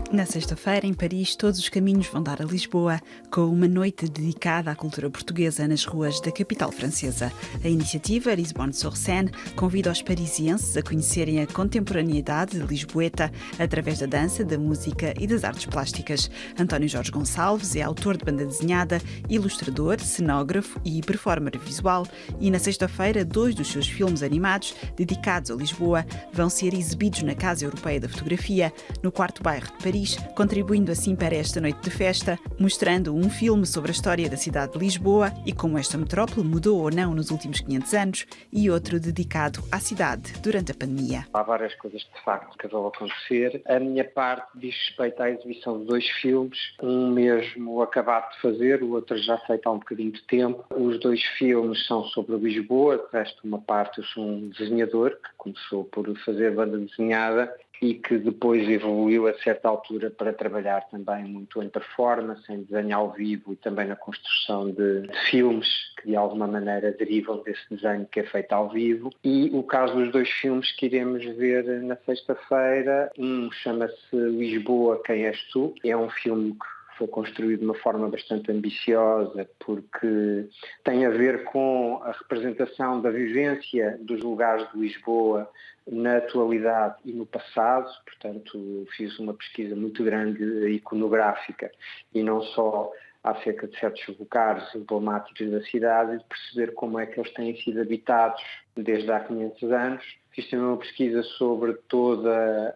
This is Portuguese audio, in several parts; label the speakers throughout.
Speaker 1: Na sexta-feira, em Paris, todos os caminhos vão dar a Lisboa, com uma noite dedicada à cultura portuguesa nas ruas da capital francesa. A iniciativa Lisbonne sur Seine convida os parisienses a conhecerem a contemporaneidade lisboeta através da dança, da música e das artes plásticas. António Jorge Gonçalves é autor de banda desenhada, ilustrador, cenógrafo e performer visual, e na sexta-feira 2 dos seus filmes animados dedicados a Lisboa vão ser exibidos na Casa Europeia da Fotografia, no 4º bairro de Paris, contribuindo assim para esta noite de festa, mostrando um filme sobre a história da cidade de Lisboa e como esta metrópole mudou ou não nos últimos 500 anos, e outro dedicado à cidade durante a pandemia.
Speaker 2: Há várias coisas que de facto que vão acontecer. A minha parte diz respeito à exibição de 2 filmes, um mesmo acabado de fazer, o outro já feito há um bocadinho de tempo. Os 2 filmes são sobre Lisboa, de resto uma parte eu sou um desenhador que começou por fazer banda desenhada e que depois evoluiu a certa altura para trabalhar também muito em performance, em desenho ao vivo e também na construção de filmes que de alguma maneira derivam desse desenho que é feito ao vivo. E o caso dos 2 filmes que iremos ver na sexta-feira, um chama-se Lisboa, Quem És Tu? É um filme que foi construído de uma forma bastante ambiciosa porque tem a ver com a representação da vivência dos lugares de Lisboa na atualidade e no passado. Portanto, fiz uma pesquisa muito grande iconográfica e não só acerca de certos lugares emblemáticos da cidade e de perceber como é que eles têm sido habitados desde há 500 anos. Fiz também uma pesquisa sobre toda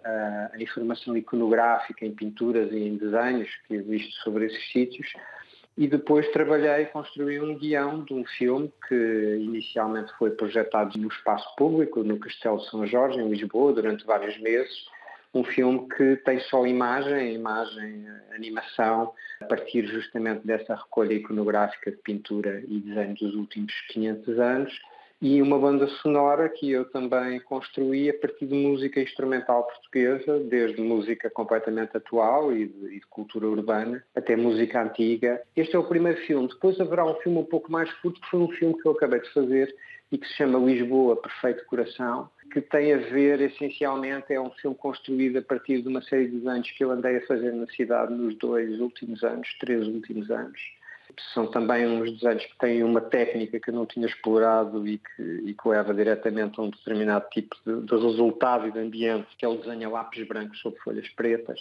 Speaker 2: a informação iconográfica em pinturas e em desenhos que existe sobre esses sítios. E depois trabalhei e construí um guião de um filme que inicialmente foi projetado no espaço público, no Castelo de São Jorge, em Lisboa, durante vários meses. Um filme que tem só imagem, animação, a partir justamente dessa recolha iconográfica de pintura e desenho dos últimos 500 anos. E uma banda sonora que eu também construí a partir de música instrumental portuguesa, desde música completamente atual e de cultura urbana, até música antiga. Este é o primeiro filme. Depois haverá um filme um pouco mais curto, que foi um filme que eu acabei de fazer e que se chama Lisboa, Perfeito Coração, que tem a ver, essencialmente, é um filme construído a partir de uma série de desenhos que eu andei a fazer na cidade nos 3 últimos anos. São também uns desenhos que têm uma técnica que eu não tinha explorado e que leva diretamente a um determinado tipo de resultado e de ambiente, que é o desenho a lápis branco sobre folhas pretas.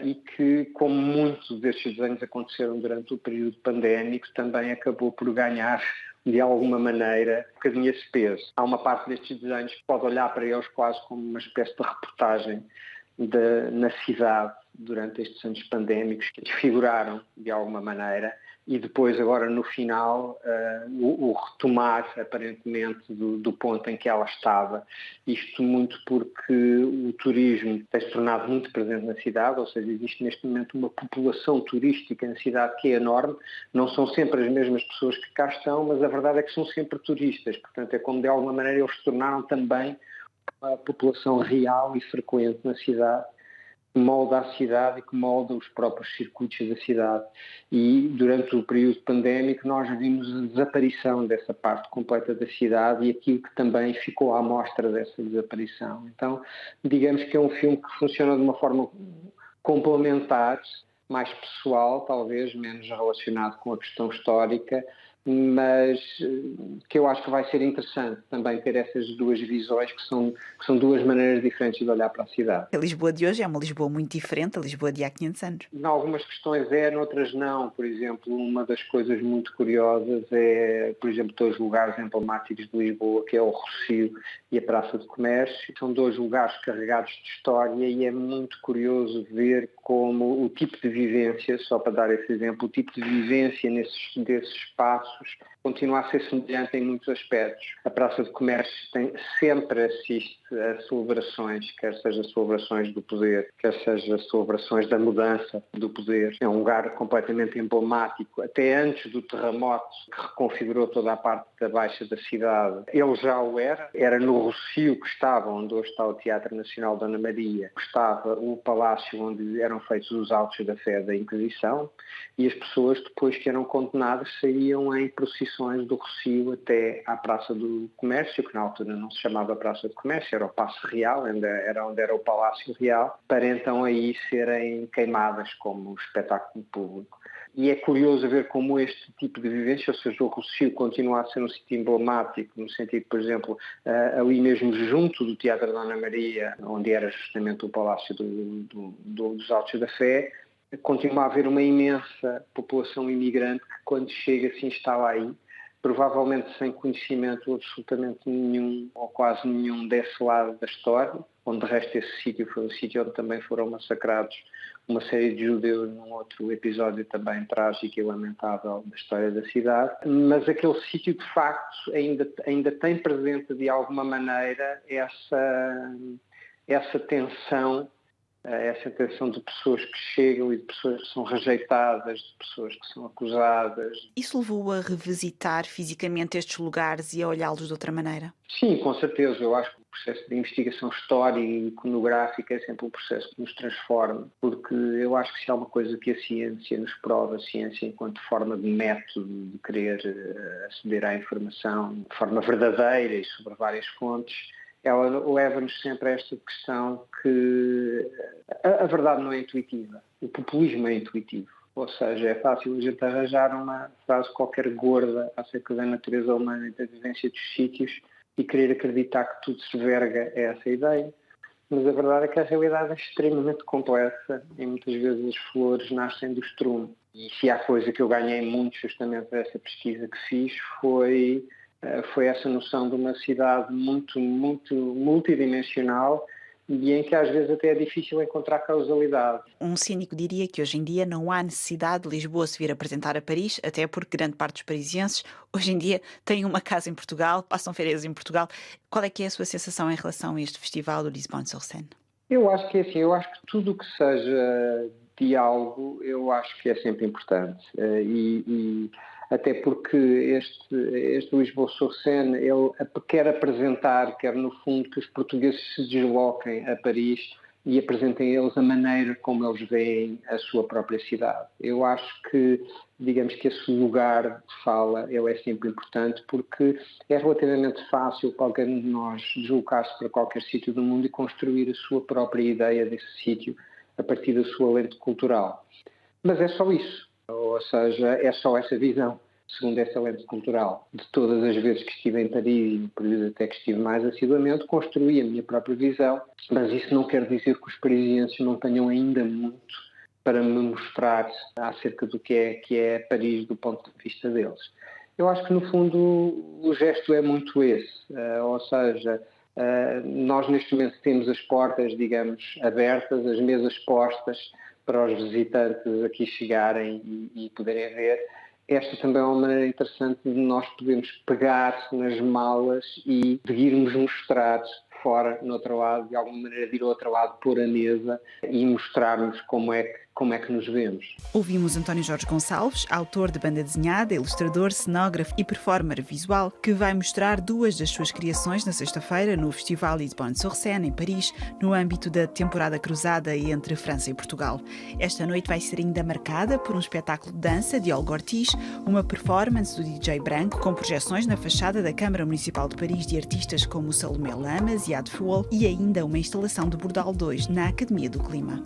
Speaker 2: E que, como muitos destes desenhos aconteceram durante o período pandémico, também acabou por ganhar, de alguma maneira, um bocadinho esse peso. Há uma parte destes desenhos que pode olhar para eles quase como uma espécie de reportagem na cidade durante estes anos pandémicos, que desfiguraram de alguma maneira, e depois agora no final o retomar aparentemente do ponto em que ela estava. Isto muito porque o turismo tem se tornado muito presente na cidade, ou seja, existe neste momento uma população turística na cidade que é enorme. Não são sempre as mesmas pessoas que cá estão, mas a verdade é que são sempre turistas. Portanto, é como de alguma maneira eles se tornaram também uma população real e frequente na cidade, que molda a cidade e que molda os próprios circuitos da cidade. E durante o período pandémico nós vimos a desaparição dessa parte completa da cidade e aquilo que também ficou à mostra dessa desaparição. Então, digamos que é um filme que funciona de uma forma complementar, mais pessoal, talvez, menos relacionado com a questão histórica, mas que eu acho que vai ser interessante também ter essas 2 visões, que são 2 maneiras diferentes de olhar para a cidade.
Speaker 1: A Lisboa de hoje é uma Lisboa muito diferente da Lisboa de há 500 anos.
Speaker 2: Em algumas questões é, noutras não. Por exemplo, uma das coisas muito curiosas é, por exemplo, 2 lugares emblemáticos de Lisboa, que é o Rossio e a Praça do Comércio. São 2 lugares carregados de história e é muito curioso ver como o tipo de vivência, só para dar esse exemplo, o tipo de vivência desses espaços continua a ser semelhante em muitos aspectos. A Praça do Comércio sempre assiste a celebrações, quer seja celebrações do poder, quer seja celebrações da mudança do poder. É um lugar completamente emblemático. Até antes do terremoto que reconfigurou toda a parte da baixa da cidade, ele já o era. Era no Rossio que estava, onde hoje está o Teatro Nacional Dona Maria, que estava o palácio onde eram feitos os autos da fé da Inquisição, e as pessoas, depois que eram condenadas, saíam em procissões exposições do Rossio até à Praça do Comércio, que na altura não se chamava Praça do Comércio, era o Paço Real, era onde era o Palácio Real, para então aí serem queimadas como espetáculo público. E é curioso ver como este tipo de vivência, ou seja, o Rossio continua a ser um sítio emblemático, no sentido, por exemplo, ali mesmo junto do Teatro Dona Maria, onde era justamente o Palácio dos Altos da Fé, continua a haver uma imensa população imigrante que, quando chega, se instala aí, provavelmente sem conhecimento absolutamente nenhum, ou quase nenhum, desse lado da história, onde de resto esse sítio foi o sítio onde também foram massacrados uma série de judeus num outro episódio também trágico e lamentável da história da cidade. Mas aquele sítio, de facto, ainda tem presente, de alguma maneira, essa tensão de pessoas que chegam e de pessoas que são rejeitadas, de pessoas que são acusadas.
Speaker 1: Isso levou a revisitar fisicamente estes lugares e a olhá-los de outra maneira?
Speaker 2: Sim, com certeza. Eu acho que o processo de investigação histórica e iconográfica é sempre um processo que nos transforma, porque eu acho que se há uma coisa que a ciência nos prova, a ciência enquanto forma de método de querer aceder à informação de forma verdadeira e sobre várias fontes, ela leva-nos sempre a esta questão que a verdade não é intuitiva, o populismo é intuitivo. Ou seja, é fácil a gente arranjar uma frase qualquer gorda acerca da natureza humana e da vivência dos sítios e querer acreditar que tudo se verga a essa ideia. Mas a verdade é que a realidade é extremamente complexa e muitas vezes as flores nascem do estrume. E se há coisa que eu ganhei muito justamente dessa pesquisa que fiz foi essa noção de uma cidade muito, muito multidimensional e em que às vezes até é difícil encontrar causalidade.
Speaker 1: Um cínico diria que hoje em dia não há necessidade de Lisboa se vir apresentar a Paris, até porque grande parte dos parisienses hoje em dia têm uma casa em Portugal, passam férias em Portugal. Qual é que é a sua sensação em relação a este festival do Lisbonne sur Seine?
Speaker 2: Eu acho que é assim, eu acho que tudo o que seja diálogo, eu acho que é sempre importante. Até porque este Lisboa sur Seine, ele quer apresentar, quer no fundo que os portugueses se desloquem a Paris e apresentem eles a maneira como eles veem a sua própria cidade. Eu acho que, digamos que esse lugar de fala, ele é sempre importante porque é relativamente fácil para alguém de nós deslocar-se para qualquer sítio do mundo e construir a sua própria ideia desse sítio a partir da sua lente cultural. Mas é só isso. Ou seja, é só essa visão, segundo essa lente cultural. De todas as vezes que estive em Paris, e no período até que estive mais assiduamente, construí a minha própria visão, mas isso não quer dizer que os parisienses não tenham ainda muito para me mostrar acerca do que é Paris do ponto de vista deles. Eu acho que, no fundo, o gesto é muito esse, ou seja, nós neste momento temos as portas, digamos, abertas, as mesas postas para os visitantes aqui chegarem e poderem ver. Esta também é uma maneira interessante de nós podermos pegar nas malas e de irmos mostrar fora, no outro lado, de alguma maneira de ir ao outro lado, pôr a mesa e mostrarmos como é que nos vemos.
Speaker 1: Ouvimos António Jorge Gonçalves, autor de banda desenhada, ilustrador, cenógrafo e performer visual, que vai mostrar duas das suas criações na sexta-feira no Festival Lisbonne sur Seine, em Paris, no âmbito da temporada cruzada entre França e Portugal. Esta noite vai ser ainda marcada por um espetáculo de dança de Olga Ortiz, uma performance do DJ Branco com projeções na fachada da Câmara Municipal de Paris de artistas como Salomé Lamas e Ad Fool e ainda uma instalação de Bordal 2 na Academia do Clima.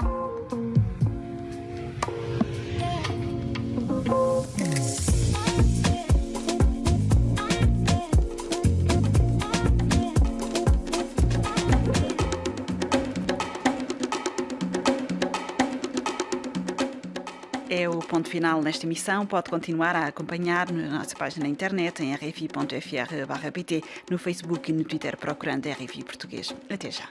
Speaker 1: É o ponto final nesta emissão. Pode continuar a acompanhar na nossa página na internet em rfi.fr/pt, no Facebook e no Twitter procurando RFI Português. Até já.